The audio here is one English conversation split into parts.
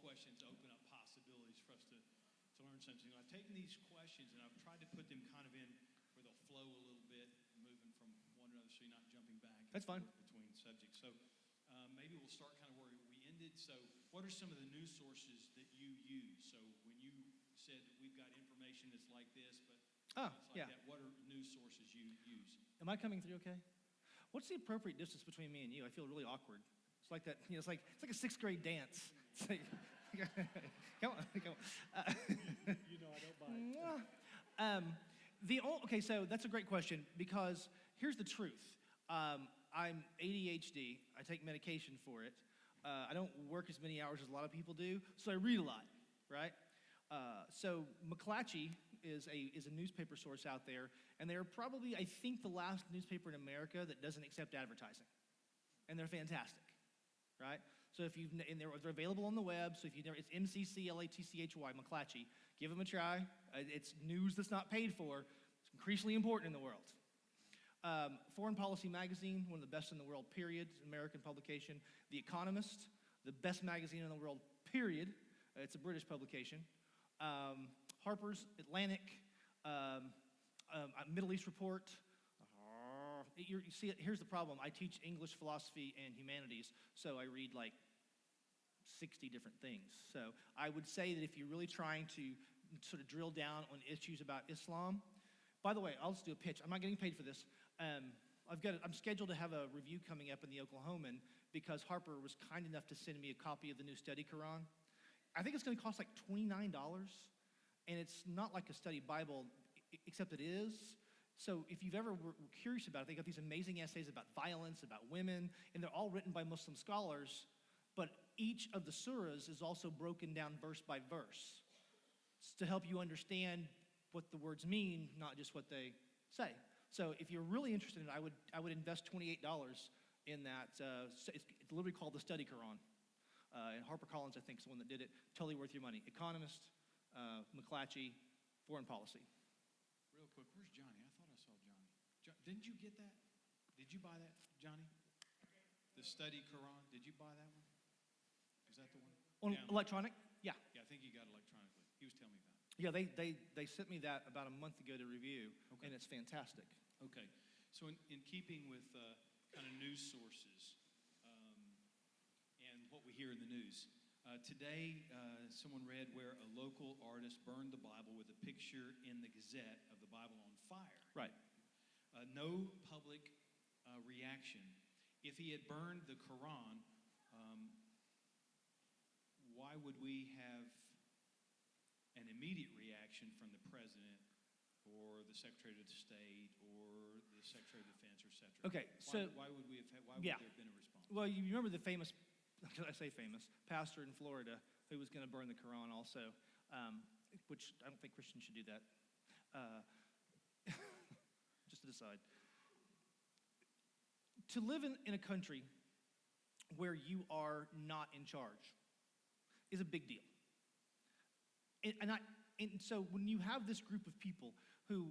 questions open up possibilities for us to learn something. I've taken these questions and I've tried to put them kind of in where they'll flow a little bit, moving from one to another, so you're not jumping back. That's fine. Between subjects. So maybe we'll start kind of where we ended. So what are some of the news sources that you use? So when you said that we've got information that's like this, but it's like that, what are news sources you use? Am I coming through okay? What's the appropriate distance between me and you? I feel really awkward. It's like that, it's like a sixth grade dance. It's like, come on. You know I don't bite. Okay, so that's a great question, because here's the truth. I'm ADHD. I take medication for it. I don't work as many hours as a lot of people do, so I read a lot, right? So McClatchy is a newspaper source out there, and they're probably, I think, the last newspaper in America that doesn't accept advertising. And they're fantastic, right? So if they're available on the web, so if you've never, it's McClatchy, McClatchy. Give them a try. It's news that's not paid for. It's increasingly important in the world. Foreign Policy Magazine, one of the best in the world, period. American publication. The Economist, the best magazine in the world, period. It's a British publication. Harper's, Atlantic, Middle East Report. You see, here's the problem. I teach English, philosophy, and humanities, so I read like 60 different things. So I would say that if you're really trying to sort of drill down on issues about Islam, by the way, I'll just do a pitch. I'm not getting paid for this. I'm scheduled to have a review coming up in the Oklahoman because Harper was kind enough to send me a copy of the new study Quran. I think it's going to cost like $29, and it's not like a study Bible, except it is. So if you've ever were curious about it, they got these amazing essays about violence, about women, and they're all written by Muslim scholars, but each of the surahs is also broken down verse by verse to help you understand what the words mean, not just what they say. So if you're really interested in it, I would invest $28 in that. It's literally called the Study Quran. And HarperCollins, I think, is the one that did it. Totally worth your money. Economist, McClatchy, Foreign Policy. Real quick, where's Johnny? I thought I saw Johnny. Didn't you get that? Did you buy that, Johnny? The Study Quran. Did you buy that one? Is that the one? On electronic? Yeah. Yeah, I think you got it electronically. He was telling me about it. Yeah, they sent me that about a month ago to review, and it's fantastic. Okay. So in keeping with kind of news sources and what we hear in the news, today someone read where a local artist burned the Bible with a picture in the Gazette of the Bible on fire. Right. No public reaction. If he had burned the Quran, why would we have an immediate reaction from the president or the Secretary of State or the Secretary of Defense, et cetera? Okay, so why would there have been a response? Well, you remember the famous, I say famous, pastor in Florida who was going to burn the Quran also, which I don't think Christians should do that. Just to decide. To live in a country where you are not in charge is a big deal. And so when you have this group of people who,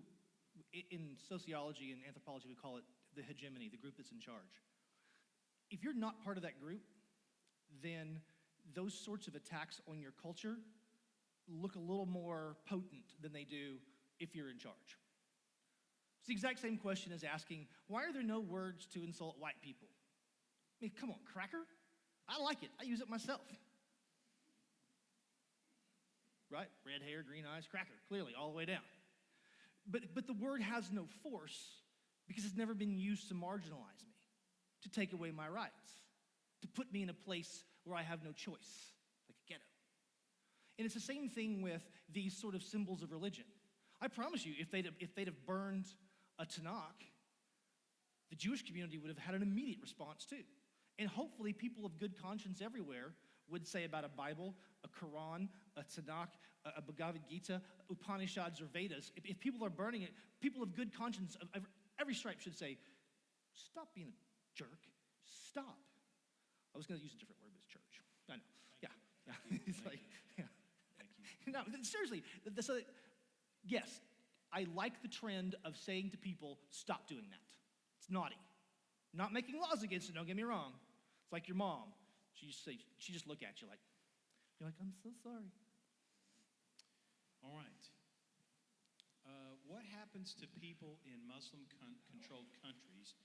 in sociology and anthropology, we call it the hegemony, the group that's in charge. If you're not part of that group, then those sorts of attacks on your culture look a little more potent than they do if you're in charge. It's the exact same question as asking, why are there no words to insult white people? I mean, come on, cracker? I like it. I use it myself. Right? Red hair, green eyes, cracker, clearly, all the way down. But the word has no force because it's never been used to marginalize me, to take away my rights, to put me in a place where I have no choice, like a ghetto. And it's the same thing with these sort of symbols of religion. I promise you, if they'd have burned a Tanakh, the Jewish community would have had an immediate response too. And hopefully people of good conscience everywhere would say about a Bible, a Quran, a Tanakh, a Bhagavad Gita, Upanishads or Vedas, if people are burning it, people of good conscience of every stripe should say, stop being a jerk, stop. I was going to use a different word, but it's church. I know, It's like, yeah. Thank you. No, seriously, yes, I like the trend of saying to people, stop doing that. It's naughty. Not making laws against it, don't get me wrong. It's like your mom. She just look at you like, You're like, I'm so sorry. All right. What happens to people in Muslim-controlled countries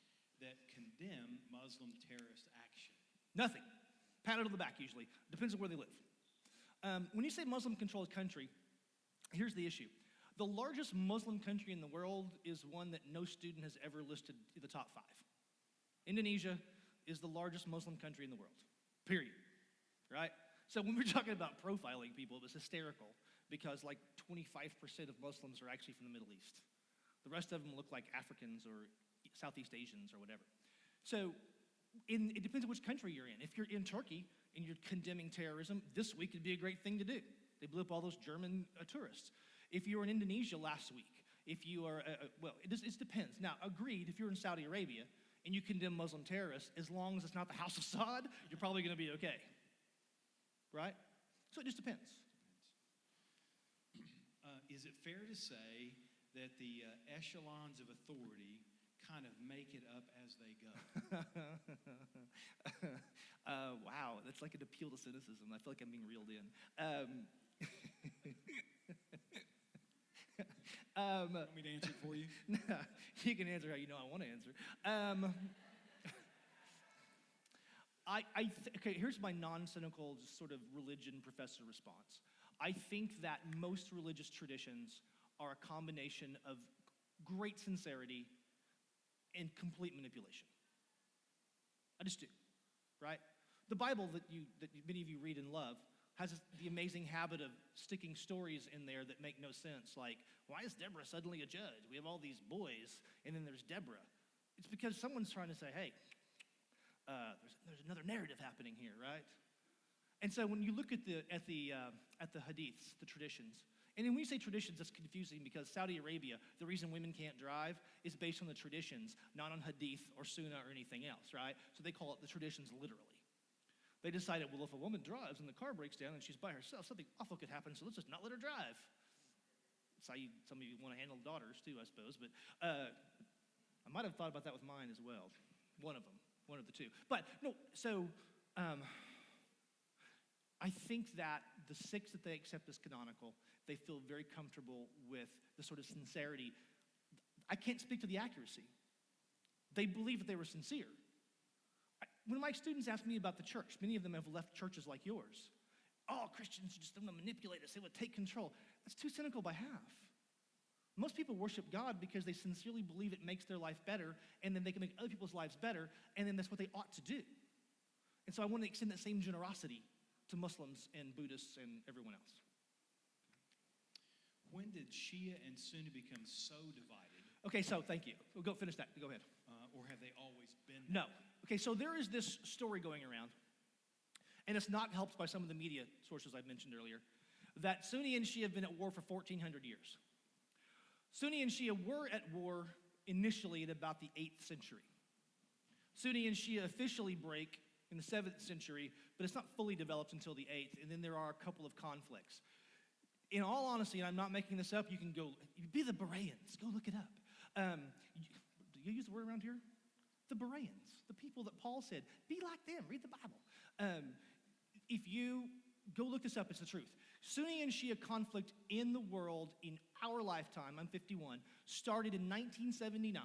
that condemn Muslim terrorist action? Nothing. Pat on the back, usually. Depends on where they live. When you say Muslim-controlled country, here's the issue. The largest Muslim country in the world is one that no student has ever listed in the top 5. Indonesia is the largest Muslim country in the world, period, right? So when we're talking about profiling people, it was hysterical because like 25% of Muslims are actually from the Middle East. The rest of them look like Africans or Southeast Asians or whatever. So it depends on which country you're in. If you're in Turkey and you're condemning terrorism, this week would be a great thing to do. They blew up all those German tourists. If you were in Indonesia last week, if you are, it depends. Now, agreed, if you're in Saudi Arabia and you condemn Muslim terrorists, as long as it's not the House of Saud, you're probably going to be okay. Right? So it just depends. Is it fair to say that the echelons of authority kind of make it up as they go? Wow, that's like an appeal to cynicism. I feel like I'm being reeled in. Want me to answer it for you? You can answer how you know I want to answer. Okay, here's my non-cynical, just sort of religion professor response. I think that most religious traditions are a combination of great sincerity and complete manipulation. I just do, right? The Bible that many of you read and love has the amazing habit of sticking stories in there that make no sense, like, why is Deborah suddenly a judge? We have all these boys, and then there's Deborah. It's because someone's trying to say, hey, there's another narrative happening here, right? And so when you look at the hadiths, the traditions, and then when you say traditions, that's confusing because Saudi Arabia, the reason women can't drive is based on the traditions, not on hadith or sunnah or anything else, right? So they call it the traditions literally. They decided, well, if a woman drives and the car breaks down and she's by herself, something awful could happen, so let's just not let her drive. That's how some of you want to handle daughters too, I suppose, but I might have thought about that with mine as well. One of the two. But no, so I think that the 6 that they accept as canonical, they feel very comfortable with the sort of sincerity. I can't speak to the accuracy. They believe that they were sincere. When my students ask me about the church, many of them have left churches like yours. Oh, Christians just want to manipulate us. They would take control. That's too cynical by half. Most people worship God because they sincerely believe it makes their life better, and then they can make other people's lives better, and then that's what they ought to do. And so I want to extend that same generosity to Muslims and Buddhists and everyone else. When did Shia and Sunni become so divided? Okay, so thank you. We'll go finish that. Go ahead. Or have they always been that No. way? Okay, so there is this story going around, and it's not helped by some of the media sources I mentioned earlier, that Sunni and Shia have been at war for 1,400 years. Sunni and Shia were at war initially in about the 8th century. Sunni and Shia officially break in the 7th century, but it's not fully developed until the 8th, and then there are a couple of conflicts. In all honesty, and I'm not making this up, you can go, be the Bereans, go look it up. Do you use the word around here? The Bereans, the people that Paul said, be like them, read the Bible. If you go look this up, it's the truth. Sunni and Shia conflict in the world in our lifetime, I'm 51, started in 1979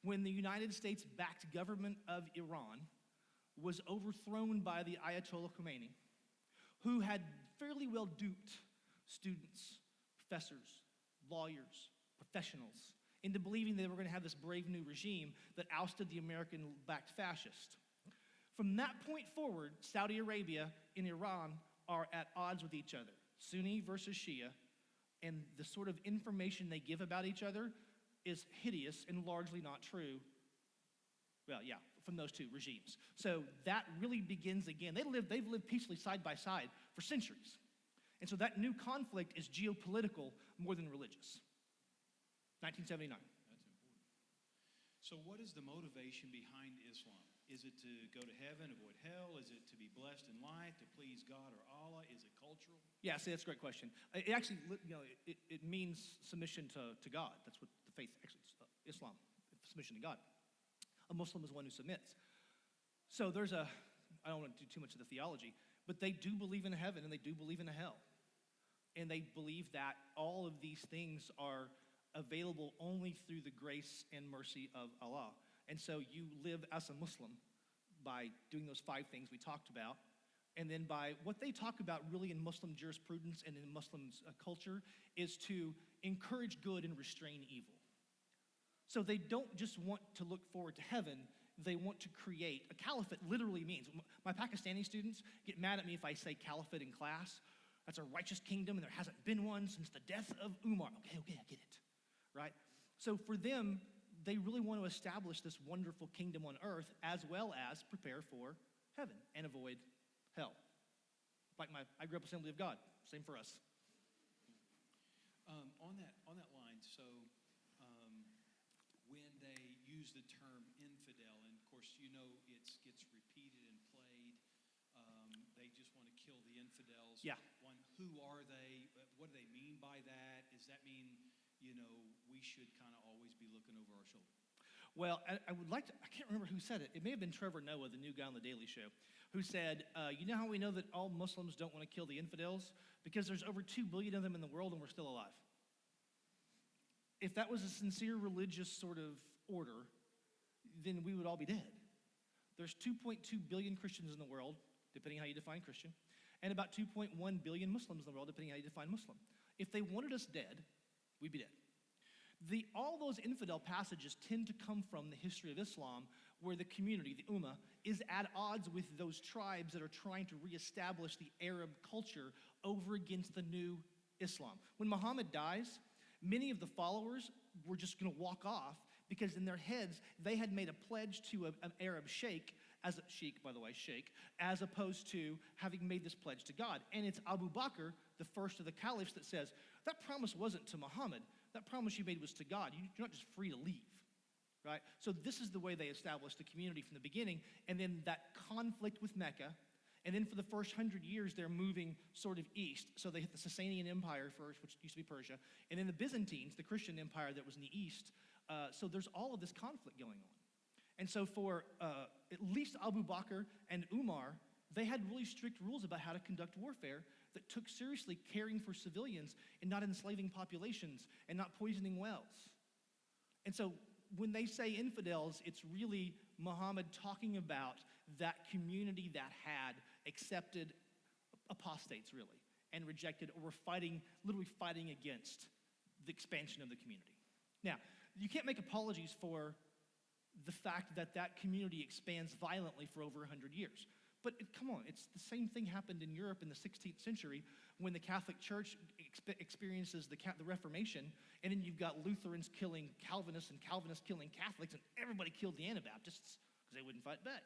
when the United States-backed government of Iran was overthrown by the Ayatollah Khomeini, who had fairly well duped students, professors, lawyers, professionals into believing they were going to have this brave new regime that ousted the American-backed fascist. From that point forward, Saudi Arabia and Iran are at odds with each other, Sunni versus Shia, and the sort of information they give about each other is hideous and largely not true. Well, yeah, from those two regimes. So that really begins again. They've lived peacefully side by side for centuries. And so that new conflict is geopolitical more than religious. 1979. That's important. So what is the motivation behind Islam? Is it to go to heaven, avoid hell? Is it to be blessed in life, to please God or Allah? Is it cultural? Yeah, see, that's a great question. It actually, it means submission to God. That's what the faith actually is, Islam, submission to God. A Muslim is one who submits. So I don't want to do too much of the theology. But they do believe in heaven and they do believe in a hell. And they believe that all of these things are available only through the grace and mercy of Allah. And so you live as a Muslim by doing those 5 things we talked about. And then by what they talk about really in Muslim jurisprudence and in Muslim culture is to encourage good and restrain evil. So they don't just want to look forward to heaven, they want to create. A caliphate literally means, my Pakistani students get mad at me if I say caliphate in class. That's a righteous kingdom and there hasn't been one since the death of Umar. Okay, I get it, right? So for them, they really want to establish this wonderful kingdom on earth as well as prepare for heaven and avoid hell. Like I grew up Assembly of God, same for us. On that line, so when they use the term infidel, and of course you know it gets repeated and played, they just want to kill the infidels. Yeah. One, who are they? What do they mean by that? Does that mean, we should kind of always be looking over our shoulder? Well, I would like to, I can't remember who said it. It may have been Trevor Noah, the new guy on The Daily Show, who said, you know how we know that all Muslims don't want to kill the infidels? Because there's over 2 billion of them in the world and we're still alive. If that was a sincere religious sort of order, then we would all be dead. There's 2.2 billion Christians in the world, depending how you define Christian, and about 2.1 billion Muslims in the world, depending how you define Muslim. If they wanted us dead, we'd be dead. All those infidel passages tend to come from the history of Islam, where the community, the Ummah, is at odds with those tribes that are trying to reestablish the Arab culture over against the new Islam. When Muhammad dies, many of the followers were just going to walk off because in their heads, they had made a pledge to an Arab sheikh, as opposed to having made this pledge to God. And it's Abu Bakr, the first of the caliphs, that says, that promise wasn't to Muhammad. That promise you made was to God. You're not just free to leave, right? So this is the way they established the community from the beginning. And then that conflict with Mecca. And then for the first 100 years, they're moving sort of east. So they hit the Sasanian Empire first, which used to be Persia. And then the Byzantines, the Christian empire that was in the east. So there's all of this conflict going on. And so for at least Abu Bakr and Umar, they had really strict rules about how to conduct warfare that took seriously caring for civilians and not enslaving populations and not poisoning wells. And so when they say infidels, it's really Muhammad talking about that community that had accepted apostates, really, and rejected or were literally fighting against the expansion of the community. Now, you can't make apologies for the fact that that community expands violently for over 100 years. But come on, it's the same thing happened in Europe in the 16th century when the Catholic Church experiences the Reformation, and then you've got Lutherans killing Calvinists and Calvinists killing Catholics, and everybody killed the Anabaptists because they wouldn't fight back.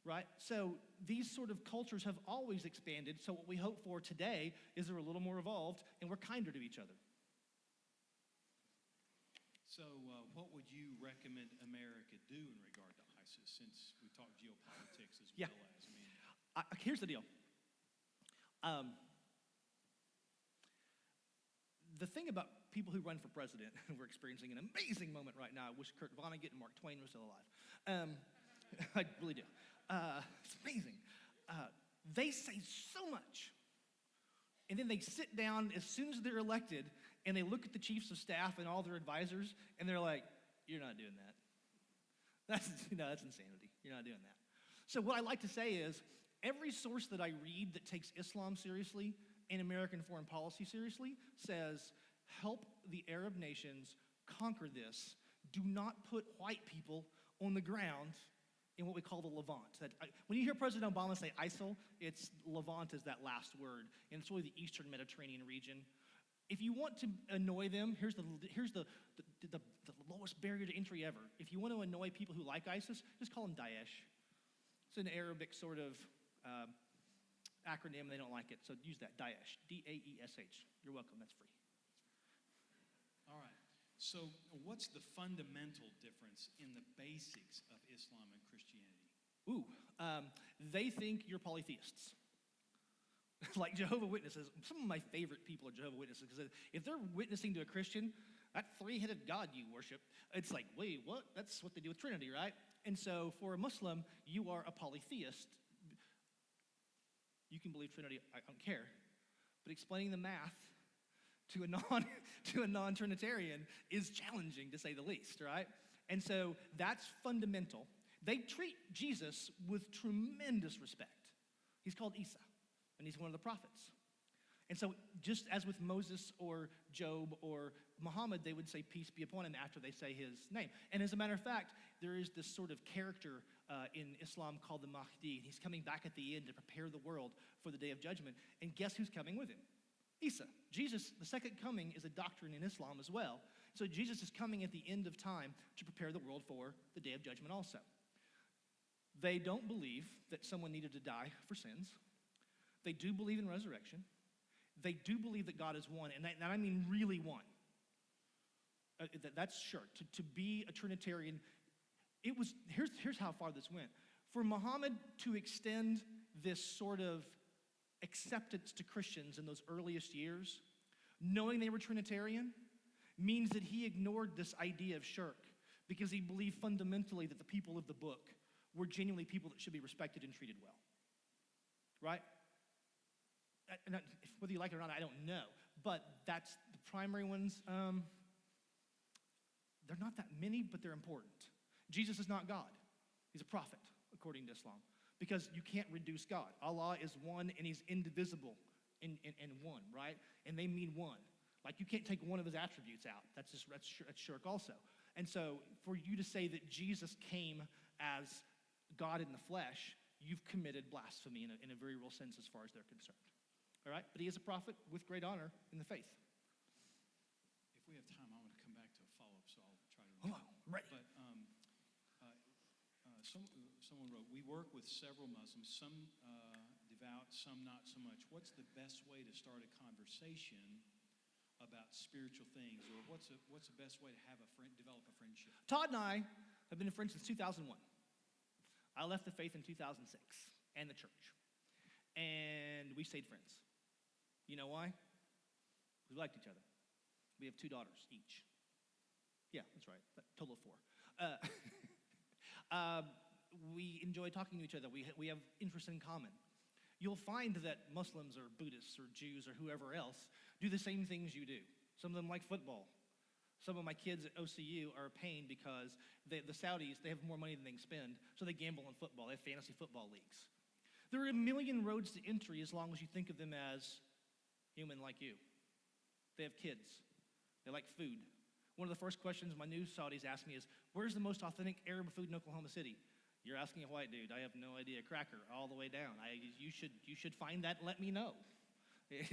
Right? So these sort of cultures have always expanded, so what we hope for today is they're a little more evolved and we're kinder to each other. So what would you recommend America do in regard to ISIS, since we talked geopolitics as well as, here's the deal. The thing about people who run for president, we're experiencing an amazing moment right now. I wish Kurt Vonnegut and Mark Twain were still alive. I really do. It's amazing. They say so much. And then they sit down as soon as they're elected, and they look at the chiefs of staff and all their advisors, and they're like, you're not doing that. That's insanity. You're not doing that. So what I like to say is, every source that I read that takes Islam seriously and American foreign policy seriously says, help the Arab nations conquer this. Do not put white people on the ground in what we call the Levant. When you hear President Obama say ISIL, it's Levant is that last word, and it's really the Eastern Mediterranean region. If you want to annoy them, here's the lowest barrier to entry ever. If you want to annoy people who like ISIS, just call them Daesh. It's an Arabic sort of acronym. They don't like it, so use that, Daesh, D-A-E-S-H. You're welcome, that's free. All right. So what's the fundamental difference in the basics of Islam and Christianity? They think you're polytheists. Like Jehovah's Witnesses. Some of my favorite people are Jehovah's Witnesses, because if they're witnessing to a Christian, that three-headed God you worship, it's like, wait, what? That's what they do with Trinity, right? And so for a Muslim, you are a polytheist. You can believe Trinity, I don't care. But explaining the math to a non-Trinitarian is challenging, to say the least, right? And so that's fundamental. They treat Jesus with tremendous respect. He's called Isa, and he's one of the prophets. And so just as with Moses or Job or Muhammad, they would say peace be upon him after they say his name. And as a matter of fact, there is this sort of character in Islam called the Mahdi. He's coming back at the end to prepare the world for the day of judgment. And guess who's coming with him? Isa. Jesus, the second coming, is a doctrine in Islam as well. So Jesus is coming at the end of time to prepare the world for the day of judgment also. They don't believe that someone needed to die for sins. They do believe in resurrection. They do believe that God is one, and I mean really one. That's sure. To be a Trinitarian, here's how far this went. For Muhammad to extend this sort of acceptance to Christians in those earliest years, knowing they were Trinitarian, means that he ignored this idea of shirk because he believed fundamentally that the people of the book were genuinely people that should be respected and treated well. Right? Whether you like it or not, I don't know. But that's the primary ones. They're not that many, but they're important. Jesus is not God. He's a prophet, according to Islam, because you can't reduce God. Allah is one, and he's indivisible in one, right? And they mean one. Like, you can't take one of his attributes out. That's shirk also. And so for you to say that Jesus came as God in the flesh, you've committed blasphemy in a very real sense as far as they're concerned. All right? But he is a prophet with great honor in the faith. If we have time, I want to come back to a follow-up, so I'll try to Oh, I'm ready. But someone wrote, we work with several Muslims, some devout, some not so much. What's the best way to start a conversation about spiritual things, or what's the best way to develop a friendship? Todd and I have been friends since 2001. I left the faith in 2006 and the church, and we stayed friends. You know why? We liked each other. We have 2 daughters each. Yeah, that's right. Total of 4. We enjoy talking to each other. We have interests in common. You'll find that Muslims or Buddhists or Jews or whoever else do the same things you do. Some of them like football. Some of my kids at OCU are a pain because the Saudis, they have more money than they can spend, so they gamble on football. They have fantasy football leagues. There are a million roads to entry as long as you think of them as human like you. They have kids. They like food. One of the first questions my new Saudis ask me is, where's the most authentic Arab food in Oklahoma City? You're asking a white dude. I have no idea. Cracker all the way down. You should find that and let me know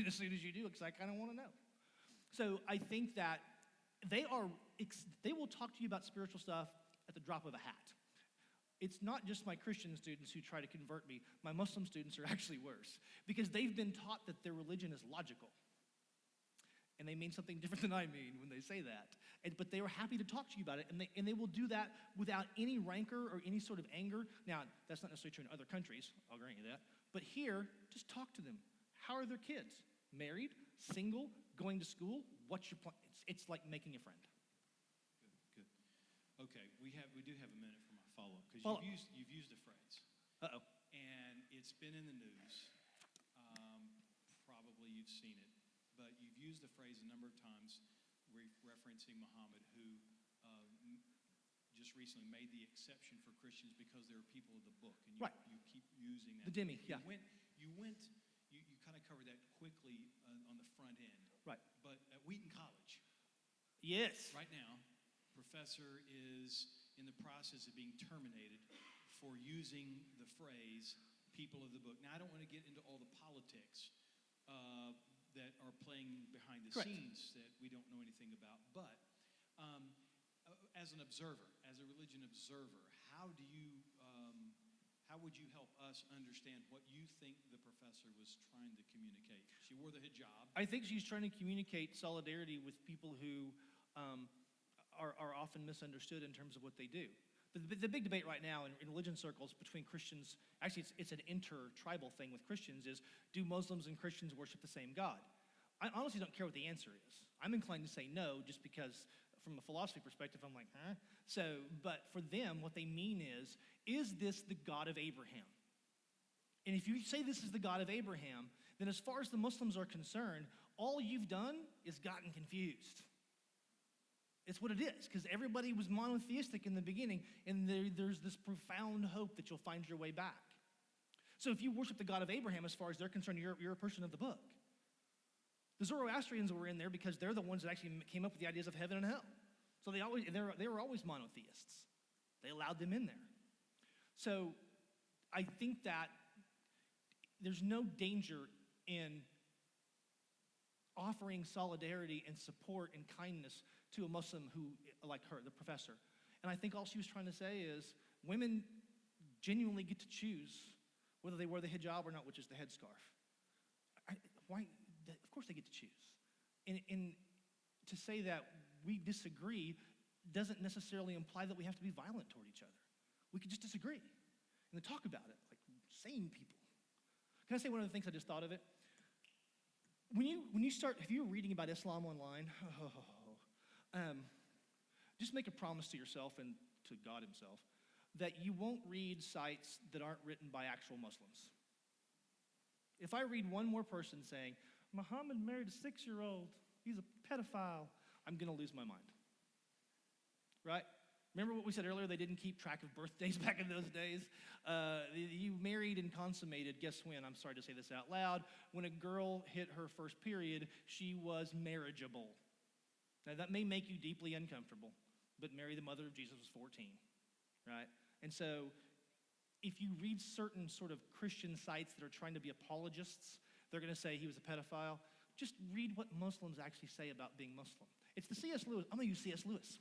as soon as you do, because I kind of want to know. So I think that they will talk to you about spiritual stuff at the drop of a hat. It's not just my Christian students who try to convert me. My Muslim students are actually worse because they've been taught that their religion is logical. And they mean something different than I mean when they say that. But they are happy to talk to you about it, and they will do that without any rancor or any sort of anger. Now, that's not necessarily true in other countries, I'll grant you that. But here, just talk to them. How are their kids? Married? Single? Going to school? What's your plan? It's like making a friend. Good. Okay, we do have a minute for my follow-up, because Follow- you've used a phrase. Uh-oh. And it's been in the news. Probably you've seen it. But you've used the phrase a number of times referencing Muhammad, who just recently made the exception for Christians because they were people of the book. And Right. you keep using that. The dhimmi, yeah. You kind of covered that quickly on the front end. Right. But at Wheaton College, Yes. right now, professor is in the process of being terminated for using the phrase people of the book. Now, I don't want to get into all the politics that are playing behind the Correct. scenes that we don't know anything about. But as an observer, as a religion observer, how would you help us understand what you think the professor was trying to communicate? She wore the hijab. I think she's trying to communicate solidarity with people who are often misunderstood in terms of what they do. The big debate right now in religion circles between Christians, actually it's an inter-tribal thing with Christians, is do Muslims and Christians worship the same God? I honestly don't care what the answer is. I'm inclined to say no, just because from a philosophy perspective, I'm like, huh? So, but for them, what they mean is this the God of Abraham? And if you say this is the God of Abraham, then as far as the Muslims are concerned, all you've done is gotten confused. It's what it is, because everybody was monotheistic in the beginning, and there's this profound hope that you'll find your way back. So if you worship the God of Abraham, as far as they're concerned, you're a person of the book. The Zoroastrians were in there because they're the ones that actually came up with the ideas of heaven and hell. So they were always monotheists. They allowed them in there. So I think that there's no danger in offering solidarity and support and kindness to a Muslim who, like her, the professor. And I think all she was trying to say is women genuinely get to choose whether they wear the hijab or not, which is the headscarf. Of course they get to choose. And to say that we disagree doesn't necessarily imply that we have to be violent toward each other. We can just disagree and then talk about it like sane people. Can I say one of the things I just thought of it? When you start, if you're reading about Islam online, just make a promise to yourself and to God himself that you won't read sites that aren't written by actual Muslims. If I read one more person saying, Muhammad married a 6-year-old, he's a pedophile, I'm going to lose my mind. Right? Remember what we said earlier? They didn't keep track of birthdays back in those days. You married and consummated, guess when? I'm sorry to say this out loud. When a girl hit her first period, she was marriageable. Now, that may make you deeply uncomfortable, but Mary, the mother of Jesus, was 14, right? And so if you read certain sort of Christian sites that are trying to be apologists, they're going to say he was a pedophile. Just read what Muslims actually say about being Muslim. It's the C.S. Lewis. I'm going to use C.S. Lewis.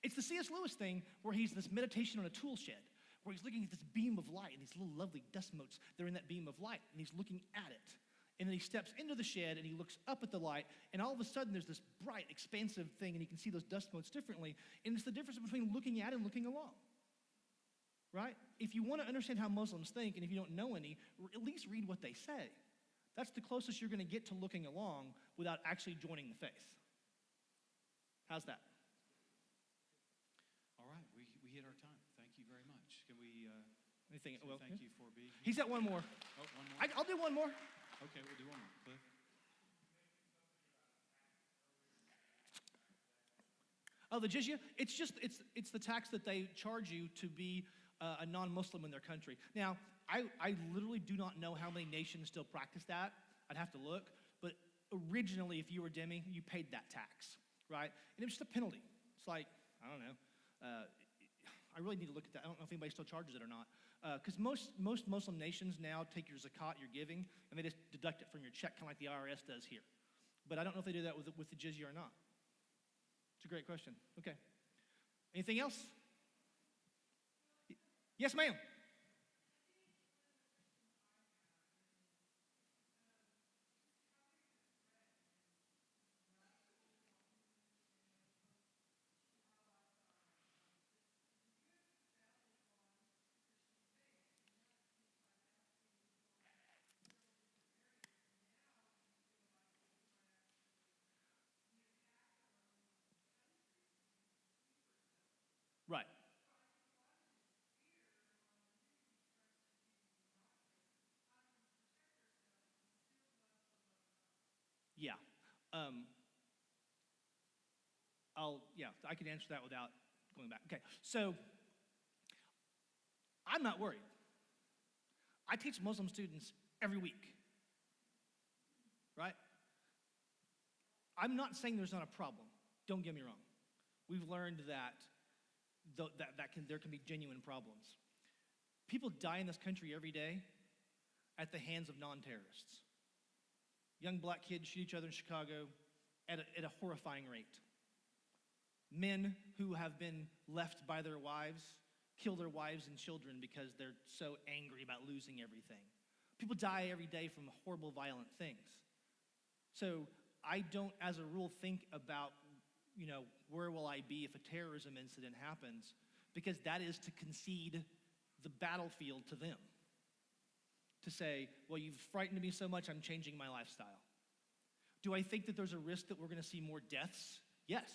It's the C.S. Lewis thing where he's this meditation on a tool shed, where he's looking at this beam of light, and these little lovely dust motes, they're in that beam of light, and he's looking at it. And then he steps into the shed, and he looks up at the light, and all of a sudden there's this bright, expansive thing, and he can see those dust motes differently. And it's the difference between looking at and looking along, right? If you want to understand how Muslims think, and if you don't know any, at least read what they say. That's the closest you're going to get to looking along without actually joining the faith. How's that? All right, we hit our time. Thank you very much. Can we Anything? say Well, thank you for being here? he's got one more. Oh, one more? I'll do one more. Okay, we'll do one more. Cliff? Oh, the jizya? It's the tax that they charge you to be a non-Muslim in their country. Now, I literally do not know how many nations still practice that. I'd have to look. But originally, if you were Demi, you paid that tax, right? And it was just a penalty. It's like, I don't know. I really need to look at that. I don't know if anybody still charges it or not. Because most Muslim nations now take your zakat, your giving, and they just deduct it from your check, kind of like the IRS does here. But I don't know if they do that with the jizya or not. It's a great question. Okay. Anything else? Yes, ma'am. Right. Yeah. I can answer that without going back. Okay, so I'm not worried. I teach Muslim students every week, right? I'm not saying there's not a problem. Don't get me wrong. We've learned that there can be genuine problems. People die in this country every day at the hands of non-terrorists. Young black kids shoot each other in Chicago at a horrifying rate. Men who have been left by their wives kill their wives and children because they're so angry about losing everything. People die every day from horrible, violent things. So I don't, as a rule, think about, where will I be if a terrorism incident happens, because that is to concede the battlefield to them. To say, well, you've frightened me so much, I'm changing my lifestyle. Do I think that there's a risk that we're going to see more deaths? Yes,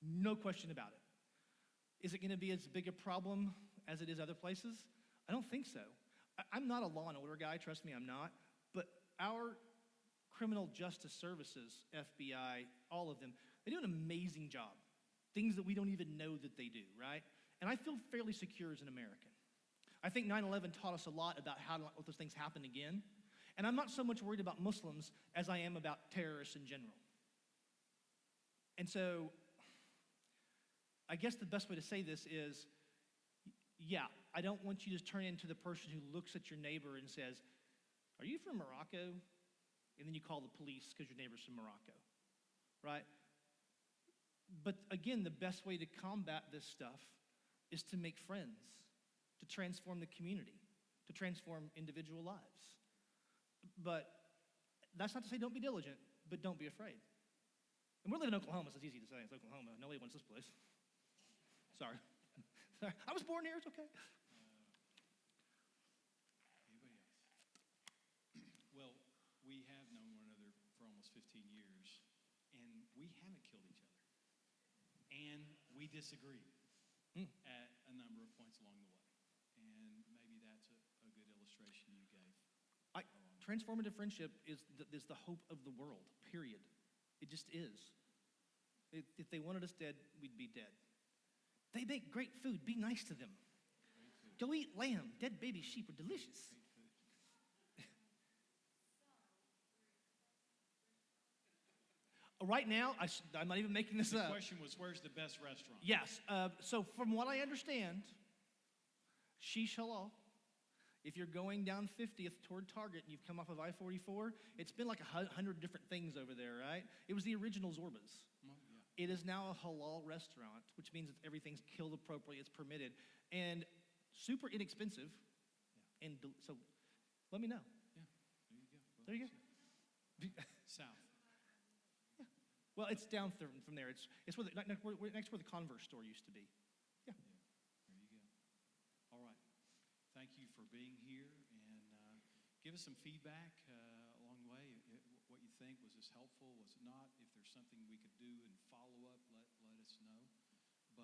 no question about it. Is it going to be as big a problem as it is other places? I don't think so. I'm not a law and order guy, trust me, I'm not. But our criminal justice services, FBI, all of them, they do an amazing job. Things that we don't even know that they do, right? And I feel fairly secure as an American. I think 9/11 taught us a lot about how to let those things happen again. And I'm not so much worried about Muslims as I am about terrorists in general. And so, I guess the best way to say this is, yeah, I don't want you to turn into the person who looks at your neighbor and says, "Are you from Morocco?" And then you call the police because your neighbor's from Morocco, right? But again, the best way to combat this stuff is to make friends, to transform the community, to transform individual lives. But that's not to say don't be diligent, but don't be afraid. And we're living in Oklahoma, so it's easy to say. It's Oklahoma. Nobody wants this place. Sorry. Sorry. I was born here. It's okay. Anybody else? Well, we have known one another for almost 15 years, and we haven't killed each other. And we disagree at a number of points along the way. And maybe that's a good illustration you gave. Transformative friendship is the hope of the world, period. It just is. If they wanted us dead, we'd be dead. They make great food. Be nice to them. Go eat lamb. Dead baby sheep are delicious. Right now, I'm not even making this The up. question was, where's the best restaurant? Yes. So from what I understand, Sheesh Halal, if you're going down 50th toward Target and you've come off of I-44, it's been like 100 different things over there, right? It was the original Zorba's. Well, yeah. It is now a halal restaurant, which means that everything's killed appropriately, it's permitted, and super inexpensive. Yeah. And so let me know. Yeah, there you go. Well, There you go. South. Well, it's down from there. It's where next where the Converse store used to be. Yeah. There you go. All right. Thank you for being here, and give us some feedback along the way. What you think, was this helpful? Was it not? If there's something we could do and follow up, let us know.